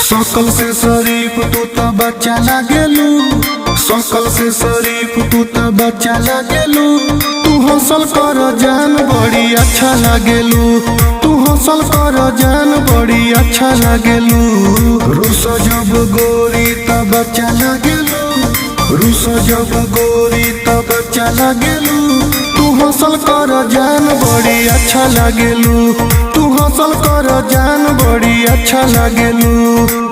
सकल से शरीफ तू तो बच्चा लागेलू, सकल से शरीफ तू तो बच्चा लागेलू। तू हौसल कर जान बड़ी अच्छा लागेलू, तू हौसल कर जान बड़ी अच्छा लागेलू। रूस जब गोरी तो बच्चा लागेलू, रूस जब गोरी तो बच्चा लागेलू। तू हौसल कर जान बड़ी अच्छा लागेलू, तू हौसल कर जान बड़ी अच्छा लागेलू।